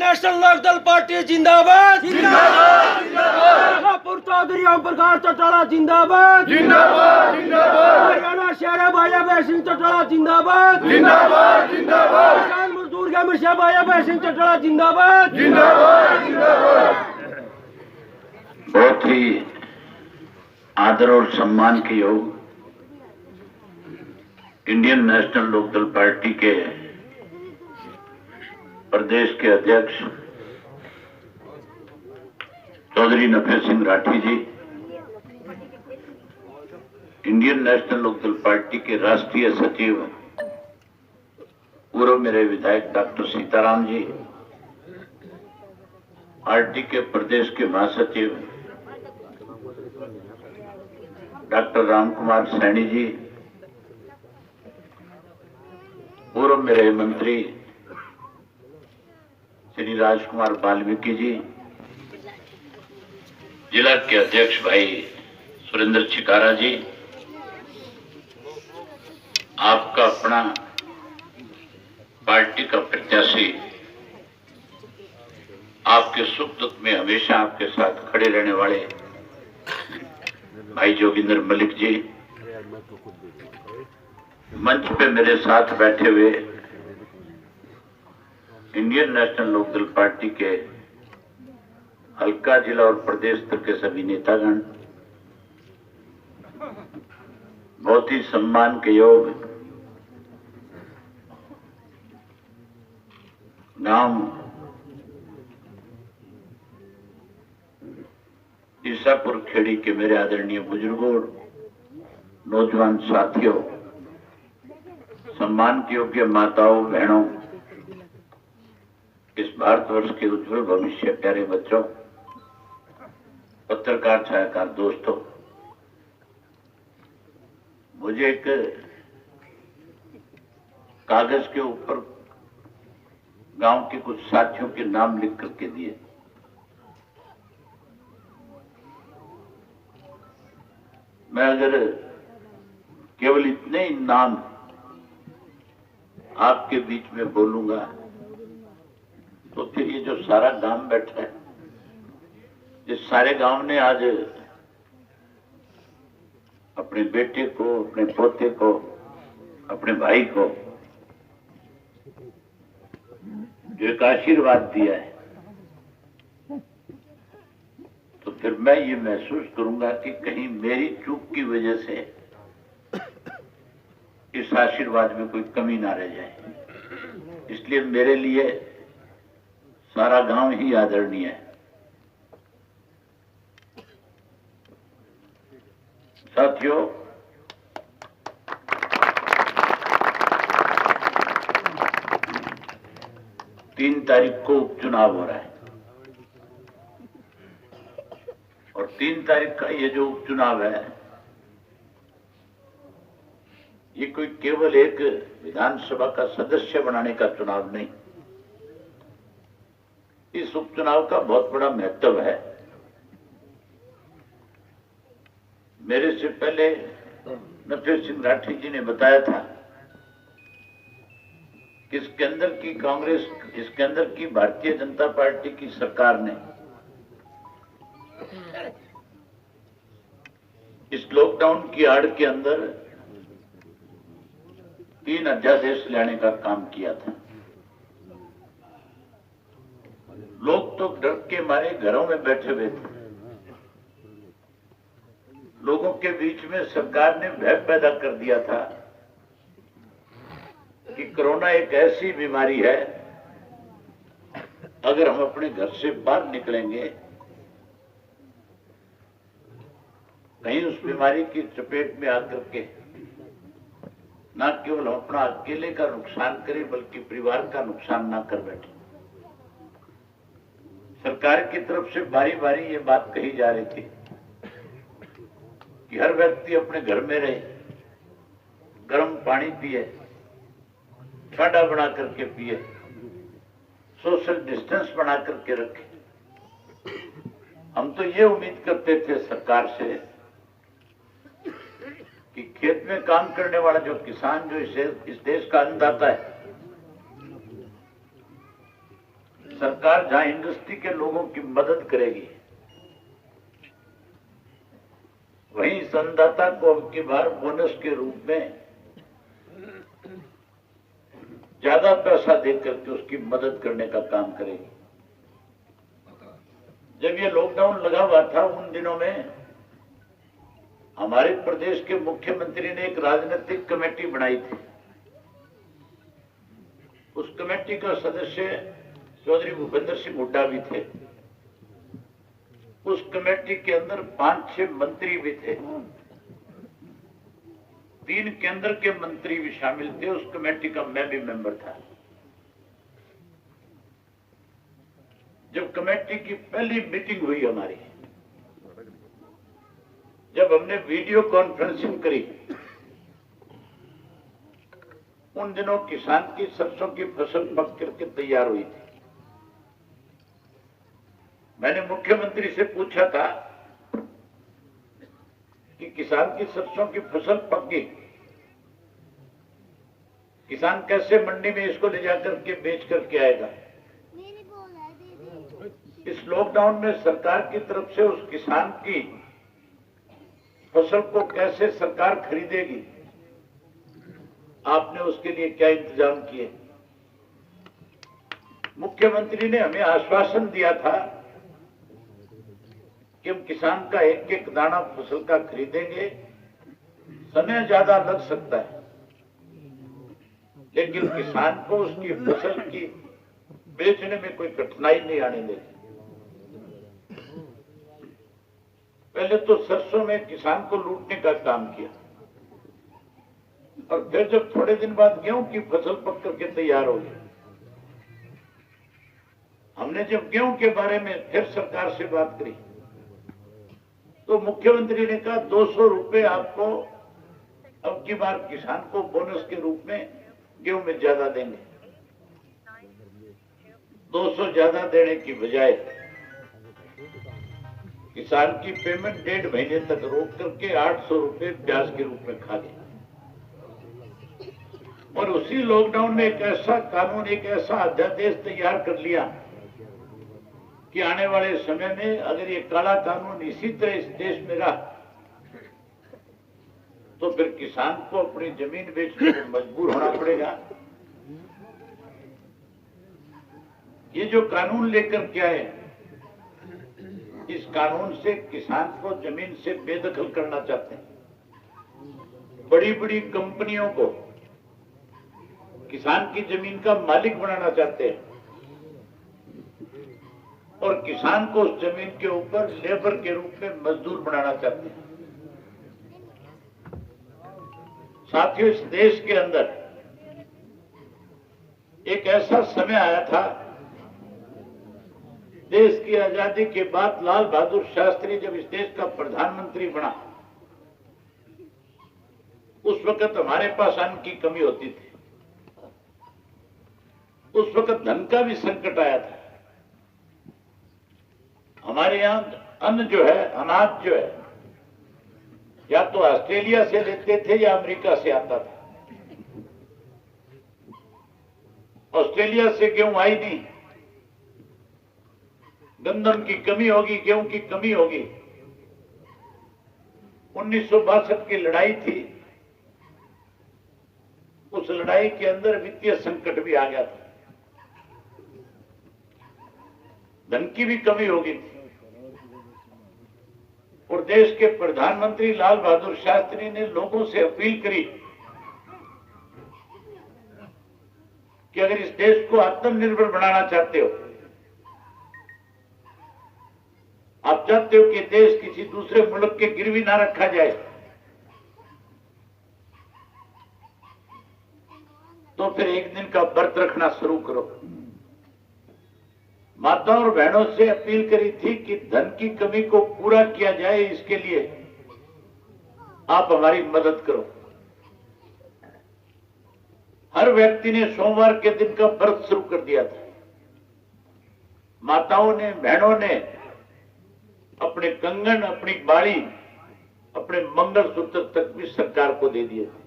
National Lokdal party जिंदाबाद जिंदाबाद जिंदाबाद। रामपुर चौधरी ओम प्रकाश चौटाला जिंदाबाद जिंदाबाद जिंदाबाद। हरियाणा शेरा भाया भैया सिंह चौटाला जिंदाबाद जिंदाबाद जिंदाबाद। किसान मजदूर के मिर्शा भाया भैया सिंह चौटाला जिंदाबाद जिंदाबाद जिंदाबाद। बहुत ही आदर और सम्मान के योग इंडियन नेशनल लोकदल पार्टी के प्रदेश के अध्यक्ष चौधरी नफे सिंह राठी जी, इंडियन नेशनल लोकदल पार्टी के राष्ट्रीय सचिव पूर्व मेरे विधायक डॉक्टर सीताराम जी, पार्टी के प्रदेश के महासचिव डॉक्टर रामकुमार सैनी जी, पूर्व मेरे मंत्री श्री राजकुमार वाल्मीकि जी, जिला के अध्यक्ष भाई सुरेंद्र चिकारा जी, आपका अपना पार्टी का प्रत्याशी, आपके सुख दुख में हमेशा आपके साथ खड़े रहने वाले भाई जोगिंदर मलिक जी, मंच पे मेरे साथ बैठे हुए इंडियन नेशनल लोकदल पार्टी के हल्का, जिला और प्रदेश स्तर के सभी नेतागण, बहुत ही सम्मान के योग गांव ईसापुर खेड़ी के मेरे आदरणीय बुजुर्गों, नौजवान साथियों, सम्मान के योग्य माताओं, बहनों, इस भारतवर्ष के उज्जवल भविष्य प्यारे बच्चों, पत्रकार छायाकार दोस्तों, मुझे एक कागज के ऊपर गांव के कुछ साथियों के नाम लिख करके दिए। मैं अगर केवल इतने ही नाम आपके बीच में बोलूंगा तो फिर ये जो सारा गांव बैठा है, इस सारे गांव ने आज अपने बेटे को, अपने पोते को, अपने भाई को जो एक आशीर्वाद दिया है, तो फिर मैं ये महसूस करूंगा कि कहीं मेरी चूक की वजह से इस आशीर्वाद में कोई कमी ना रह जाए। इसलिए मेरे लिए सारा गांव ही आदरणीय है। साथियों, तीन तारीख को उपचुनाव हो रहा है और 3 तारीख का ये जो उपचुनाव है, ये कोई केवल एक विधानसभा का सदस्य बनाने का चुनाव नहीं, इस उपचुनाव का बहुत बड़ा महत्व है। मेरे से पहले नफे सिंह राठी जी ने बताया था कि इसके अंदर की कांग्रेस, इसके अंदर की भारतीय जनता पार्टी की सरकार ने इस लॉकडाउन की आड़ के अंदर 3 अध्यादेश लाने का काम किया था। लोग तो डर के मारे घरों में बैठे हुए थे। लोगों के बीच में सरकार ने भय पैदा कर दिया था कि कोरोना एक ऐसी बीमारी है, अगर हम अपने घर से बाहर निकलेंगे, कहीं उस बीमारी की चपेट में आकर के न केवल हम अपना अकेले का नुकसान करें बल्कि परिवार का नुकसान ना कर बैठे। सरकार की तरफ से बारी बारी ये बात कही जा रही थी कि हर व्यक्ति अपने घर में रहे, गर्म पानी पिए, ठंडा बना करके पिए, सोशल डिस्टेंस बना करके रखे। हम तो ये उम्मीद करते थे सरकार से कि खेत में काम करने वाला जो किसान, जो इस देश का अन्नदाता है, सरकार जहां इंडस्ट्री के लोगों की मदद करेगी, वहीं इस अन्नदाता को अब की बार बोनस के रूप में ज्यादा पैसा देकर के उसकी मदद करने का काम करेगी। जब ये लॉकडाउन लगा हुआ था उन दिनों में हमारे प्रदेश के मुख्यमंत्री ने एक राजनीतिक कमेटी बनाई थी। उस कमेटी का सदस्य चौधरी भूपेंद्र सिंह हुड्डा भी थे। उस कमेटी के अंदर 5-6 मंत्री भी थे, 3 केंद्र के मंत्री भी शामिल थे। उस कमेटी का मैं भी मेंबर था। जब कमेटी की पहली मीटिंग हुई हमारी, जब हमने वीडियो कॉन्फ्रेंसिंग करी, उन दिनों किसान की सरसों की फसल पक करके तैयार हुई थी। मैंने मुख्यमंत्री से पूछा था कि किसान की सरसों की फसल पक गई, किसान कैसे मंडी में इसको ले जाकर के बेच करके आएगा। इस लॉकडाउन में सरकार की तरफ से उस किसान की फसल को कैसे सरकार खरीदेगी, आपने उसके लिए क्या इंतजाम किए। मुख्यमंत्री ने हमें आश्वासन दिया था कि हम किसान का एक एक दाना फसल का खरीदेंगे, समय ज्यादा लग सकता है, लेकिन किसान को उसकी फसल की बेचने में कोई कठिनाई नहीं आने देगी। पहले तो सरसों में किसान को लूटने का काम किया, और फिर जब थोड़े दिन बाद गेहूं की फसल पक करके तैयार हो गई, हमने जब गेहूं के बारे में फिर सरकार से बात करी तो मुख्यमंत्री ने कहा 200 रुपए आपको अब की बार किसान को बोनस के रूप में गेहूं में ज्यादा देंगे। 200 ज्यादा देने की बजाय किसान की पेमेंट 1.5 महीने तक रोक करके 800 रुपए ब्याज के रूप में खा गए। और उसी लॉकडाउन में एक ऐसा कानून, एक ऐसा अध्यादेश तैयार कर लिया कि आने वाले समय में अगर ये काला कानून इसी तरह इस देश में रहा तो फिर किसान को अपनी जमीन बेचने को मजबूर होना पड़ेगा। ये जो कानून लेकर के आए, इस कानून से किसान को जमीन से बेदखल करना चाहते हैं। बड़ी बड़ी कंपनियों को किसान की जमीन का मालिक बनाना चाहते हैं और किसान को उस जमीन के ऊपर लेबर के रूप में मजदूर बनाना चाहते हैं। साथियों, इस देश के अंदर एक ऐसा समय आया था, देश की आजादी के बाद लाल बहादुर शास्त्री जब इस देश का प्रधानमंत्री बना, उस वक्त हमारे पास अन्न की कमी होती थी। उस वक्त धन का भी संकट आया था। हमारे यहां अन्न जो है, अनाज जो है, या तो ऑस्ट्रेलिया से लेते थे या अमेरिका से आता था। ऑस्ट्रेलिया से गेहूं आई नहीं, गंदम की कमी होगी, गेहूं की कमी होगी। 1962 की लड़ाई थी, उस लड़ाई के अंदर वित्तीय संकट भी आ गया था, धन की भी कमी होगी थी। और देश के प्रधानमंत्री लाल बहादुर शास्त्री ने लोगों से अपील करी कि अगर इस देश को आत्मनिर्भर बनाना चाहते हो, आप चाहते हो कि देश किसी दूसरे मुल्क के गिरवी ना रखा जाए, तो फिर एक दिन का व्रत रखना शुरू करो। माताओं और बहनों से अपील करी थी कि धन की कमी को पूरा किया जाए, इसके लिए आप हमारी मदद करो। हर व्यक्ति ने सोमवार के दिन का व्रत शुरू कर दिया था। माताओं ने, बहनों ने अपने कंगन, अपनी बाड़ी, अपने मंगलसूत्र तक भी सरकार को दे दिए थे,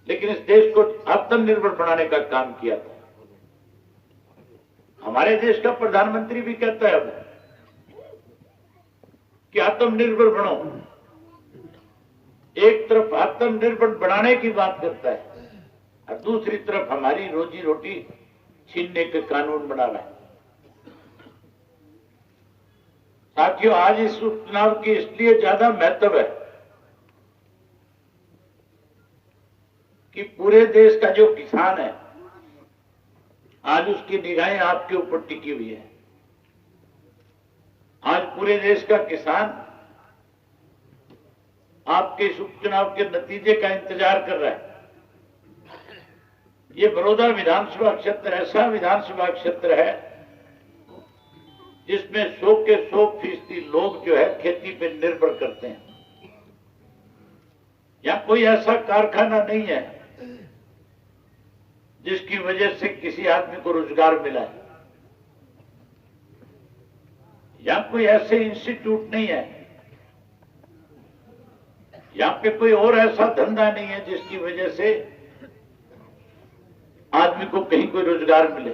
लेकिन इस देश को आत्मनिर्भर बनाने का काम किया था। हमारे देश का प्रधानमंत्री भी कहता है कि आत्मनिर्भर बनो। एक तरफ आत्मनिर्भर बनाने की बात करता है और दूसरी तरफ हमारी रोजी रोटी छीनने के कानून बना रहा है। साथियों, आज इस उपचुनाव की इसलिए ज्यादा महत्व है कि पूरे देश का जो किसान है, आज उसकी निगाहें आपके ऊपर टिकी हुई है। आज पूरे देश का किसान आपके इस उपचुनाव के नतीजे का इंतजार कर रहा है। ये बड़ौदा विधानसभा क्षेत्र ऐसा विधानसभा क्षेत्र है जिसमें 100 के 100% लोग जो है खेती पर निर्भर करते हैं। यहां कोई ऐसा कारखाना नहीं है जिसकी वजह से किसी आदमी को रोजगार मिला है। यहां कोई ऐसे इंस्टीट्यूट नहीं है, यहां पे कोई और ऐसा धंधा नहीं है जिसकी वजह से आदमी को कहीं कोई रोजगार मिले।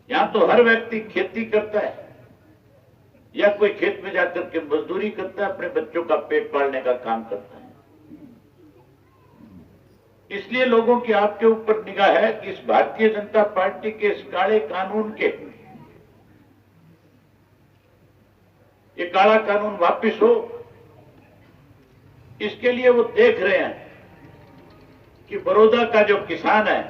यहां तो हर व्यक्ति खेती करता है या कोई खेत में जाकर के मजदूरी करता है, अपने बच्चों का पेट पालने का काम करता है। इसलिए लोगों की आपके ऊपर निगाह है कि इस भारतीय जनता पार्टी के इस काले कानून के, ये काला कानून वापस हो, इसके लिए वो देख रहे हैं कि बड़ौदा का जो किसान है,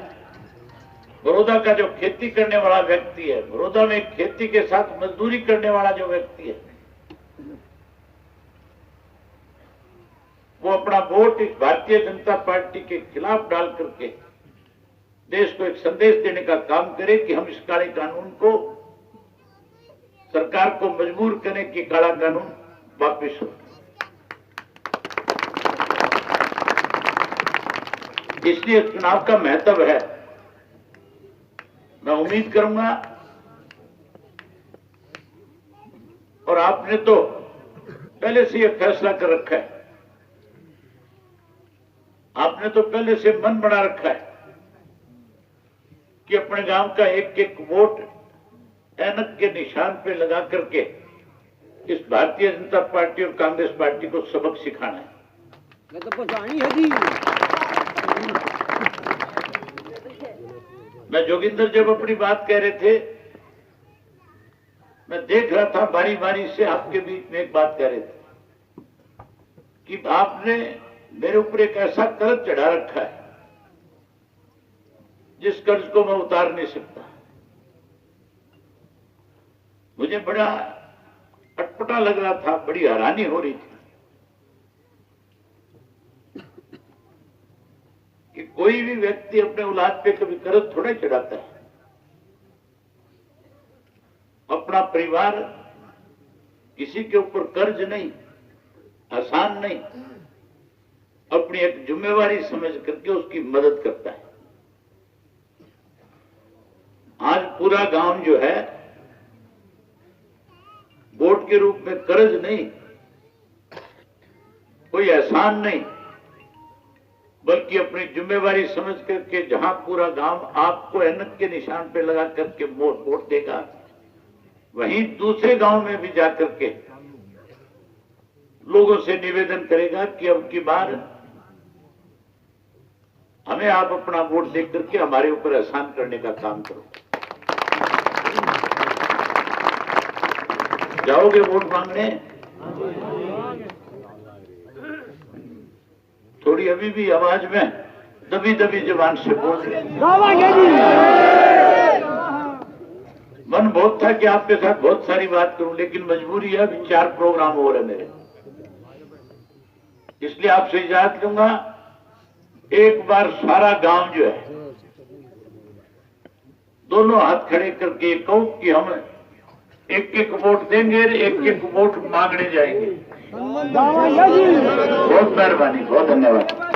बड़ौदा का जो खेती करने वाला व्यक्ति है, बड़ौदा में खेती के साथ मजदूरी करने वाला जो व्यक्ति है, वो अपना वोट इस भारतीय जनता पार्टी के खिलाफ डाल करके देश को एक संदेश देने का काम करे कि हम इस काले कानून को, सरकार को मजबूर करें कि काला कानून वापस हो। इसलिए चुनाव का महत्व है। मैं उम्मीद करूंगा, और आपने तो पहले से यह फैसला कर रखा है, आपने तो पहले से मन बना रखा है कि अपने गांव का एक एक वोट ऐनक के निशान पे लगा करके इस भारतीय जनता पार्टी और कांग्रेस पार्टी को सबक सिखाना है। मैं तो पहुंचानी है जी। मैं जोगिंदर जब अपनी बात कह रहे थे, मैं देख रहा था बारी बारी से आपके बीच में एक बात कह रहे थे कि आपने मेरे ऊपर एक ऐसा कर्ज चढ़ा रखा है जिस कर्ज को मैं उतार नहीं सकता। मुझे बड़ा अटपटा लग रहा था, बड़ी हैरानी हो रही थी कि कोई भी व्यक्ति अपने औलाद पे कभी कर्ज थोड़ा चढ़ाता है। अपना परिवार किसी के ऊपर कर्ज नहीं, आसान नहीं, अपनी एक जिम्मेवारी समझ करके उसकी मदद करता है। आज पूरा गांव जो है वोट के रूप में कर्ज नहीं, कोई एहसान नहीं, बल्कि अपनी जिम्मेवारी समझ करके जहां पूरा गांव आपको ऐनक के निशान पे लगा करके वोट देगा, वहीं दूसरे गांव में भी जाकर के लोगों से निवेदन करेगा कि अब की बार हमें आप अपना वोट देख करके हमारे ऊपर एहसान करने का काम करो। जाओगे वोट मांगने? थोड़ी अभी भी आवाज में दबी दबी जुबान से बोल रहे। मन बहुत था कि आपके साथ बहुत सारी बात करूं, लेकिन मजबूरी है, अभी 4 प्रोग्राम हो रहे मेरे, इसलिए आपसे इजाजत लूंगा। एक बार सारा गांव जो है दोनों हाथ खड़े करके कहो कि हम एक एक वोट देंगे, एक एक वोट मांगने जाएंगे। बहुत मेहरबानी, बहुत धन्यवाद।